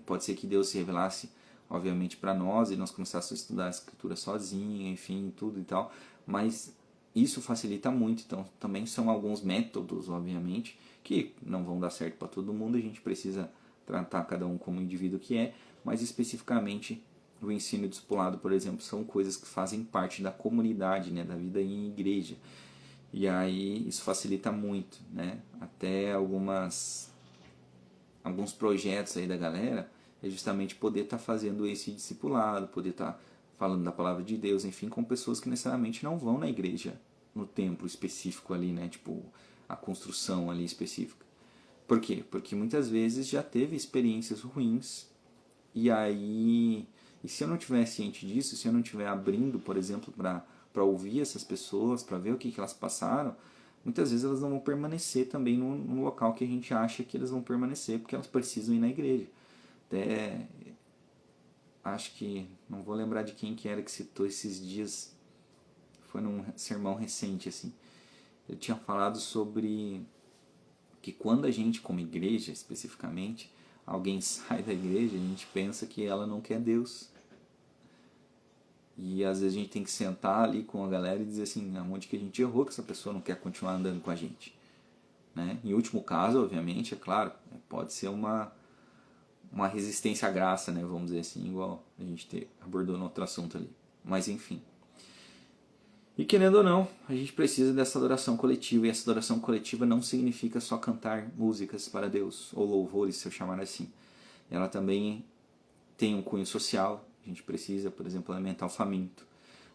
Pode ser que Deus se revelasse obviamente, para nós, e nós começássemos a estudar a escritura sozinho, enfim, tudo e tal, mas isso facilita muito. Então, também são alguns métodos, obviamente, que não vão dar certo para todo mundo, a gente precisa tratar cada um como indivíduo que é, mas especificamente o ensino discipulado, por exemplo, são coisas que fazem parte da comunidade, né, da vida em igreja. E aí isso facilita muito, né? Até alguns projetos aí da galera é justamente poder estar fazendo esse discipulado, poder estar falando da palavra de Deus, enfim, com pessoas que necessariamente não vão na igreja, no templo específico ali, né? Tipo, a construção ali específica. Por quê? Porque muitas vezes já teve experiências ruins e aí... E se eu não estiver ciente disso, se eu não estiver abrindo, por exemplo, para ouvir essas pessoas, para ver o que elas passaram, muitas vezes elas não vão permanecer também no local que a gente acha que elas vão permanecer, porque elas precisam ir na igreja. Até acho que, não vou lembrar de quem que era que citou esses dias, foi num sermão recente, assim. Eu tinha falado sobre que quando a gente, como igreja especificamente, alguém sai da igreja, a gente pensa que ela não quer Deus. E às vezes a gente tem que sentar ali com a galera e dizer assim, aonde que a gente errou que essa pessoa não quer continuar andando com a gente. Né? Em último caso, obviamente, é claro, pode ser uma resistência à graça, né? Vamos dizer assim, igual a gente abordou no outro assunto ali. Mas enfim. E querendo ou não, a gente precisa dessa adoração coletiva. E essa adoração coletiva não significa só cantar músicas para Deus, ou louvores, se eu chamar assim. Ela também tem um cunho social. A gente precisa, por exemplo, alimentar o faminto.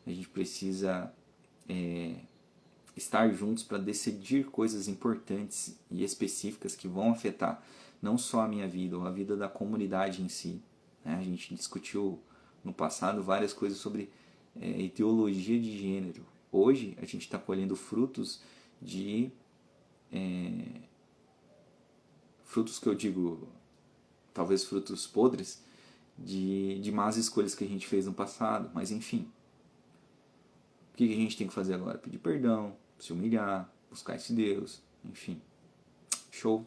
A gente precisa estar juntos para decidir coisas importantes e específicas que vão afetar não só a minha vida, ou a vida da comunidade em si. Né? A gente discutiu no passado várias coisas sobre ideologia de gênero. Hoje a gente está colhendo frutos de... frutos que eu digo, talvez frutos podres, de más escolhas que a gente fez no passado. Mas enfim, o que a gente tem que fazer agora? Pedir perdão, se humilhar, buscar esse Deus, enfim. Show!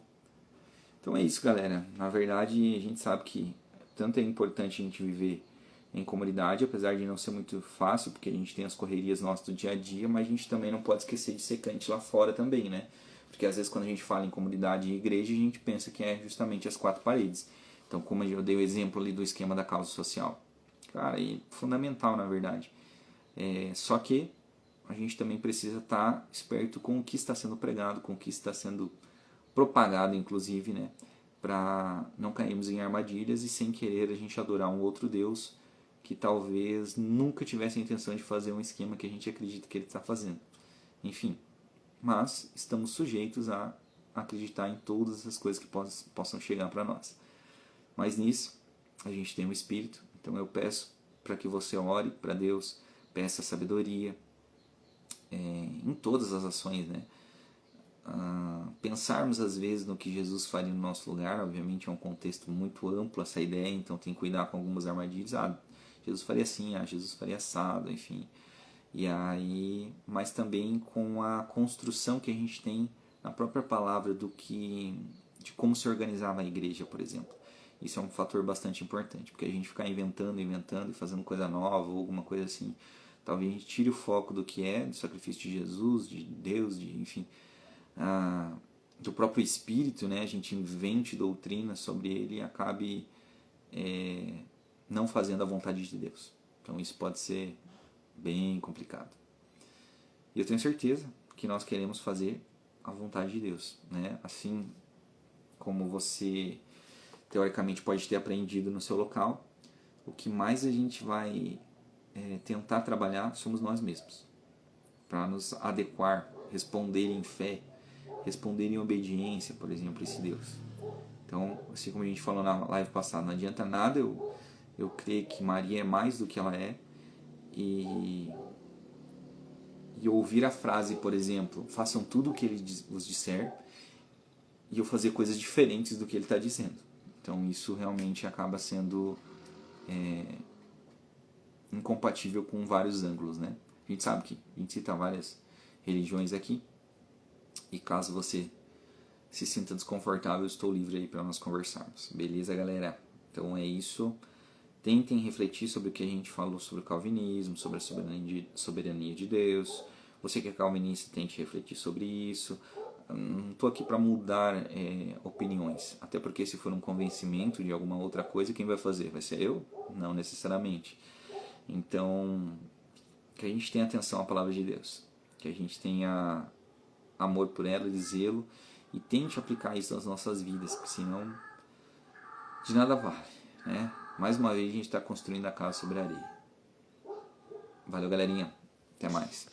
Então é isso, galera. Na verdade, a gente sabe que tanto é importante a gente viver em comunidade, apesar de não ser muito fácil, porque a gente tem as correrias nossas do dia a dia, mas a gente também não pode esquecer de ser crente lá fora também, né? Porque às vezes quando a gente fala em comunidade e igreja, a gente pensa que é justamente as quatro paredes. Então, como eu dei o exemplo ali do esquema da causa social. Cara, é fundamental, na verdade. Só que a gente também precisa estar esperto com o que está sendo pregado, com o que está sendo propagado, inclusive, né? Para não cairmos em armadilhas e sem querer a gente adorar um outro Deus que talvez nunca tivesse a intenção de fazer um esquema que a gente acredita que ele está fazendo. Enfim, mas estamos sujeitos a acreditar em todas as coisas que possam chegar para nós. Mas nisso, a gente tem um Espírito, então eu peço para que você ore para Deus, peça sabedoria em todas as ações, né? Pensarmos às vezes no que Jesus faria no nosso lugar, obviamente é um contexto muito amplo essa ideia, então tem que cuidar com algumas armadilhas. Jesus faria assim, Jesus faria assado, enfim. E aí, mas também com a construção que a gente tem na própria palavra de como se organizava a igreja, por exemplo. Isso é um fator bastante importante, porque a gente ficar inventando e fazendo coisa nova ou alguma coisa assim, talvez a gente tire o foco do que é, do sacrifício de Jesus, de Deus, enfim, do próprio Espírito, né? A gente invente doutrina sobre ele e acabe não fazendo a vontade de Deus. Então isso pode ser bem complicado. E eu tenho certeza que nós queremos fazer a vontade de Deus, né? Assim como você teoricamente pode ter aprendido no seu local, o que mais a gente vai tentar trabalhar somos nós mesmos, para nos adequar, responder em fé, responder em obediência, por exemplo, a esse Deus. Então, assim como a gente falou na live passada, não adianta nada eu crer que Maria é mais do que ela é e ouvir a frase, por exemplo, façam tudo o que ele vos disser, e eu fazer coisas diferentes do que ele está dizendo. Então isso realmente acaba sendo incompatível com vários ângulos, né? A gente sabe que a gente cita várias religiões aqui, e caso você se sinta desconfortável, eu estou livre aí para nós conversarmos. Beleza, galera? Então é isso. Tentem refletir sobre o que a gente falou sobre o calvinismo, sobre a soberania de Deus. Você que é calvinista, tente refletir sobre isso. Não estou aqui para mudar opiniões, até porque se for um convencimento de alguma outra coisa, quem vai fazer? Vai ser eu? Não necessariamente. Então, que a gente tenha atenção à palavra de Deus, que a gente tenha amor por ela e zelo, e tente aplicar isso nas nossas vidas, porque senão de nada vale, né? Mais uma vez a gente está construindo a casa sobre a areia. Valeu, galerinha. Até mais.